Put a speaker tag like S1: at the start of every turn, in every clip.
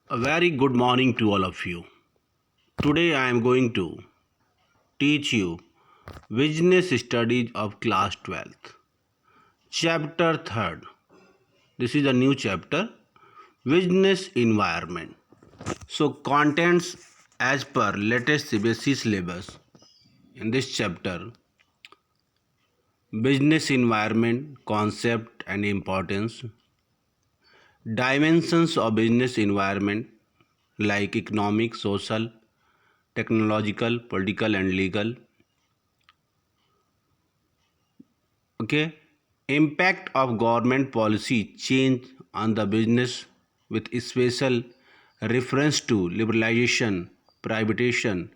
S1: A very good morning to all of you. Today I am going to teach you Business Studies of Class 12th. Chapter 3rd. This is a new chapter, Business Environment. So contents as per latest CBSE syllabus in this chapter, Business Environment Concept and Importance, Dimensions of Business Environment like economic, social, technological, political and legal. Okay, impact of government policy change on the business with special reference to liberalization, privatization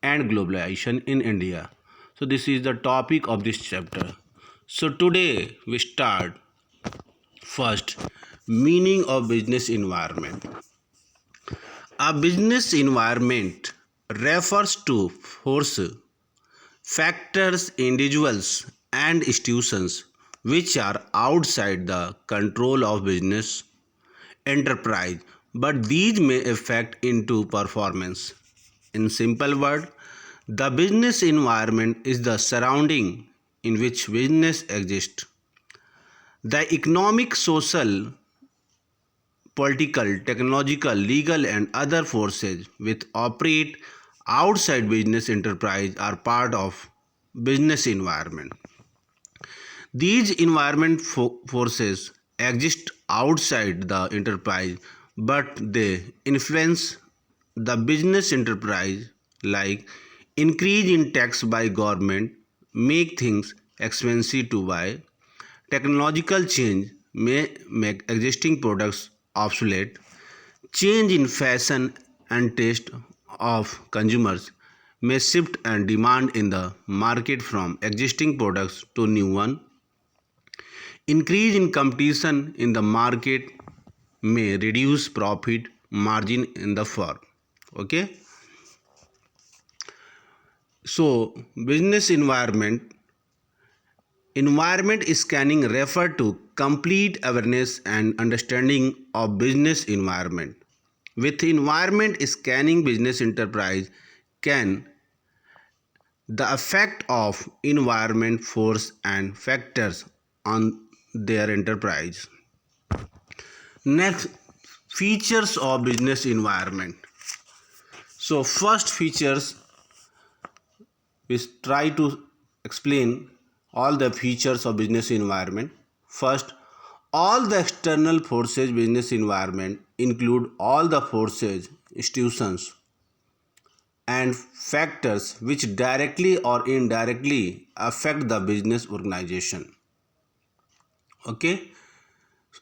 S1: and globalization in India. So this is the topic of this chapter. So today we start first, meaning of business environment. A business environment refers to force, factors, individuals, and institutions which are outside the control of business enterprise, but these may affect into performance. In simple word, the business environment is the surrounding in which business exists. The economic, social, political, technological, legal, and other forces which operate outside business enterprise are part of business environment. These environment forces exist outside the enterprise, but they influence the business enterprise, like increase in tax by government, make things expensive to buy, technological change may make existing products obsolete, change in fashion and taste of consumers may shift and demand in the market from existing products to new one. Increase in competition in the market may reduce profit margin in the firm. Okay. So business environment scanning refer to complete awareness and understanding of business environment. With environment scanning, business enterprise can the effect of environment force and factors on their enterprise. Next, features of business environment. So first features, we try to explain all the features of business environment. First, all the external forces business environment include all the forces, institutions and factors which directly or indirectly affect the business organization. Okay,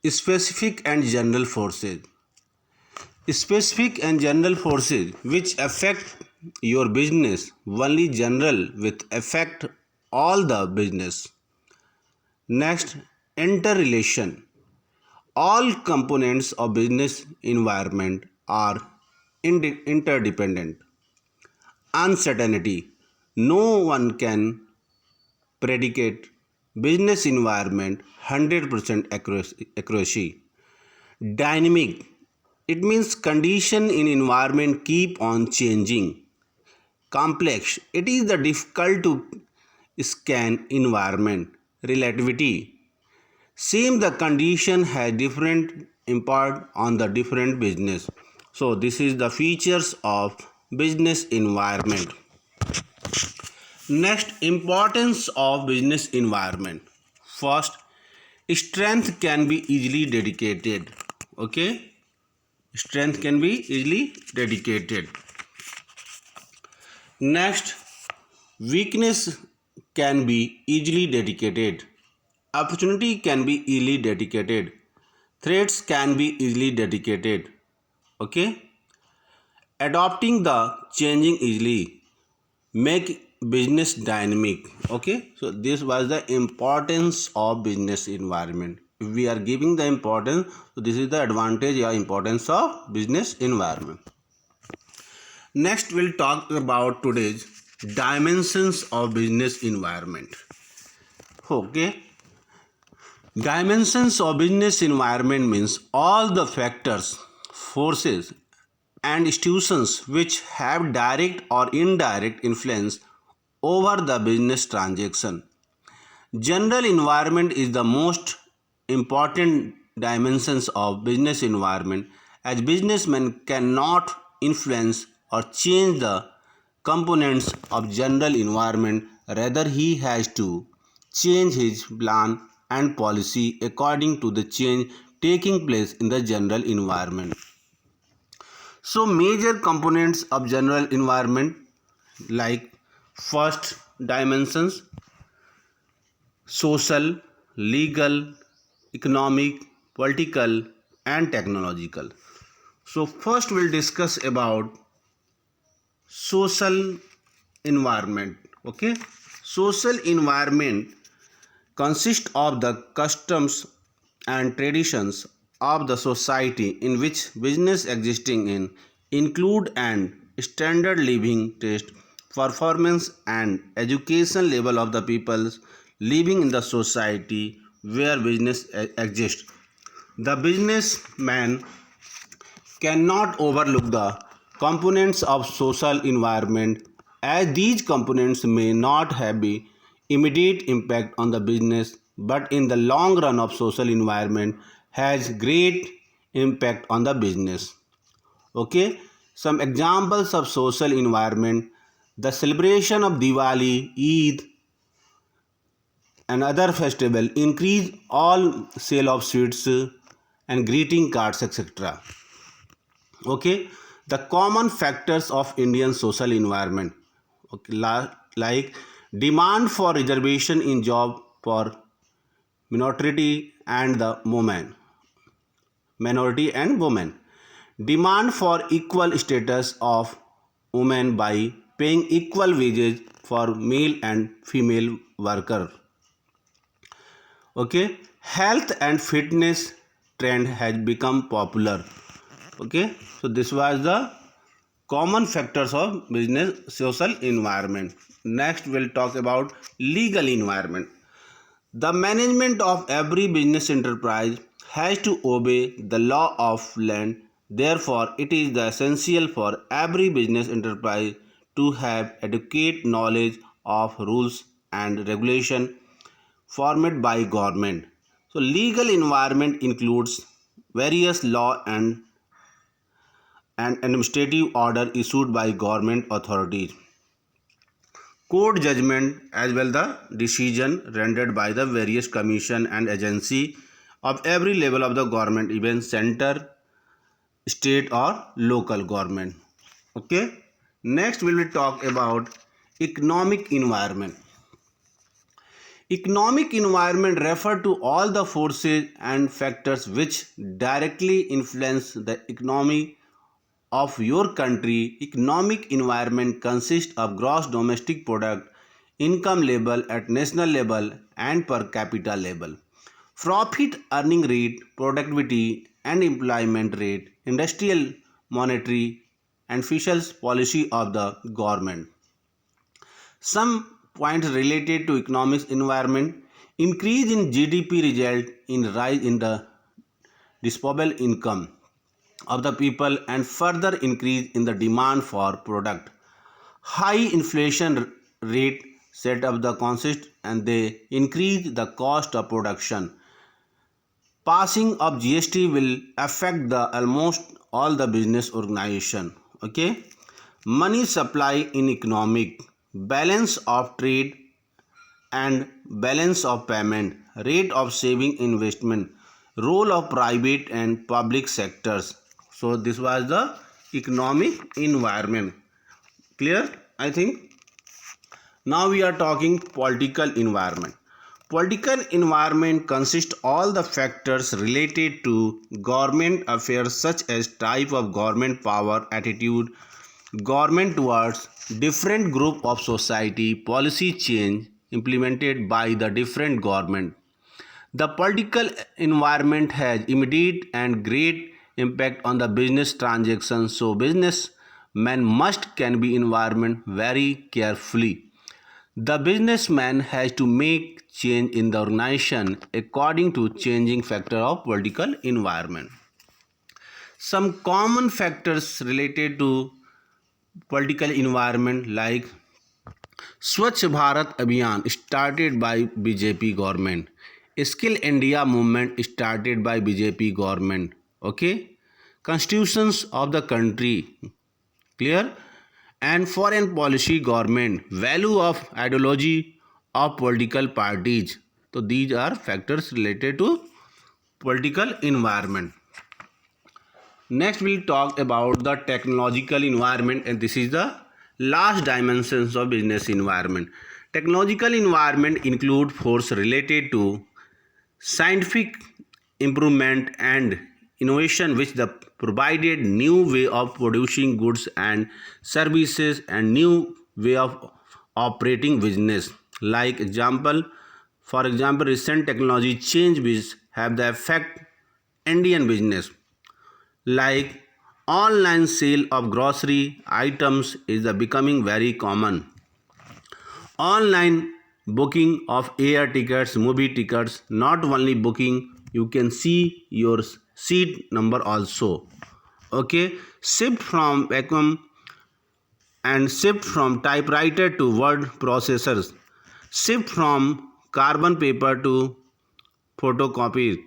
S1: specific and general forces. Specific and general forces which affect your business, only general with affect all the business. Next, interrelation. All components of business environment are interdependent. Uncertainty. No one can predicate business environment 100% accuracy. Dynamic. It means condition in environment keep on changing. Complex. It is the difficult to scan environment. Relativity. Same the condition has different impact on the different business. So this is the features of business environment. Next, importance of business environment. First, strength can be easily dedicated. Okay, strength can be easily dedicated. Next, weakness can be easily dedicated. Opportunity can be easily dedicated. Threats can be easily dedicated. Okay, adopting the changing easily, make business dynamic. Okay, so this was the importance of business environment. If we are giving the importance, so this is the advantage or importance of business environment. Next, we'll talk about today's dimensions of business environment. Okay, dimensions of business environment means all the factors forces and institutions which have direct or indirect influence over the business transaction. General environment is the most important dimensions of business environment, as businessmen cannot influence or change the components of general environment. Rather, he has to change his plan and policy according to the change taking place in the general environment. So major components of general environment, like first dimensions: social, legal, economic, political, and technological. So first we'll discuss about social environment. Okay, social environment consists of the customs and traditions of the society in which business existing in, include and standard living taste, performance and education level of the people living in the society where business exists. The businessman cannot overlook the components of social environment, as these components may not have a immediate impact on the business, but in the long run of social environment has great impact on the business. Okay, some examples of social environment: the celebration of Diwali, Eid, and other festival increase all sale of sweets and greeting cards, etc. Okay, the common factors of Indian social environment, okay, like demand for reservation in job for minority and the minority and women, demand for equal status of women by paying equal wages for male and female worker. Okay, health and fitness trend has become popular. Okay, so this was the common factors of business social environment. Next we'll talk about legal environment. The management of every business enterprise has to obey the law of land. Therefore, it is the essential for every business enterprise to have adequate knowledge of rules and regulation formed by government. So legal environment includes various law and administrative order issued by government authorities, court judgment, as well the decision rendered by the various commission and agency of every level of the government, even center, state or local government. Okay, next we will talk about economic environment. Economic environment refer to all the forces and factors which directly influence the economy of your country. Economic environment consists of gross domestic product, income level at national level and per capita level, profit earning rate, productivity and employment rate, industrial, monetary and fiscal policy of the government. Some points related to economic environment: increase in GDP result in rise in the disposable income of the people and further increase in the demand for product. High inflation rate set up the consist and they increase the cost of production. Passing of GST will affect the almost all the business organization. Okay, money supply in economic, balance of trade and balance of payment, rate of saving investment, role of private and public sectors. So this was the economic environment. Clear, I think. Now we are talking political environment. Political environment consists all the factors related to government affairs, such as type of government, power, attitude government towards different group of society, policy change implemented by the different government. The political environment has immediate and great impact on the business transactions, so businessmen must can be environment very carefully. The businessman has to make change in the organization according to changing factor of political environment. some common factors related to political environment like Swachh Bharat Abhiyan started by BJP government. Skill India movement started by BJP government. Okay. Constitutions of the country. Clear? And foreign policy government. Value of ideology of political parties. So these are factors related to political environment. Next we'll talk about the technological environment, and this is the last dimensions of business environment. Technological environment include force related to scientific improvement and innovation which the provided new way of producing goods and services and new way of operating business. Like example, for example, recent technology change which have the effect Indian business, like online sale of grocery items is becoming very common. Online booking of air tickets, movie tickets, not only booking, you can see your seat number also. Okay, shift from vacuum and shift from typewriter to word processors, shift from carbon paper to photocopy.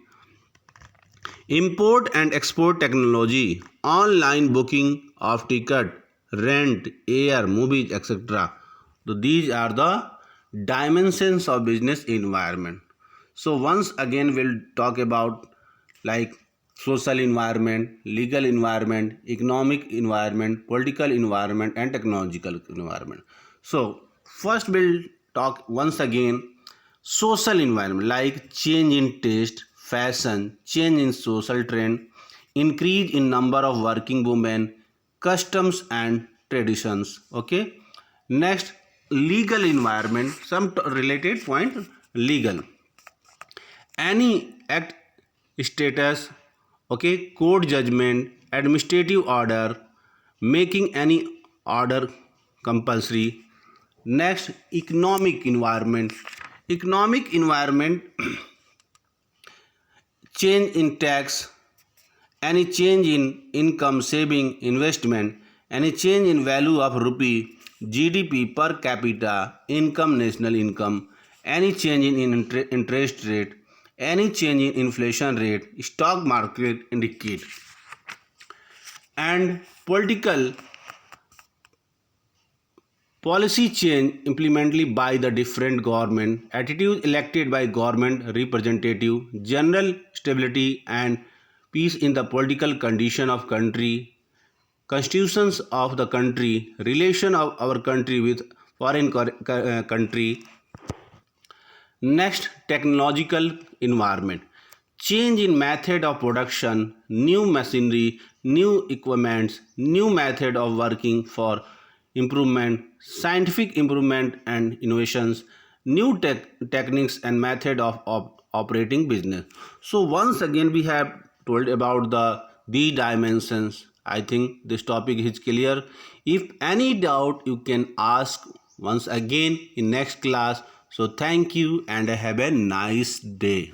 S1: Import and export technology, online booking of ticket, rent, air, movies, etc. So these are the dimensions of business environment. So once again we'll talk about like social environment, legal environment, economic environment, political environment and technological environment. So first we'll talk once again social environment like change in taste, fashion, change in social trend, increase in number of working women, customs and traditions. Okay. Next, legal environment, some related point legal. Any act status, okay, court judgment, administrative order, making any order compulsory. Next, economic environment. Economic environment change in tax, any change in income, saving, investment, any change in value of rupee, GDP per capita, income, national income, any change in interest rate, any change in inflation rate, stock market indicate, and political policy change implemented by the different government, attitude elected by government representative, general stability and peace in the political condition of country, constitutions of the country, relation of our country with foreign country. Next, technological environment. Change in method of production, new machinery, new equipments, new method of working for improvement, scientific improvement and innovations, new techniques and method of operating business. So once again we have told about the dimensions. I think this topic is clear. If any doubt you can ask once again in next class. So thank you and have a nice day.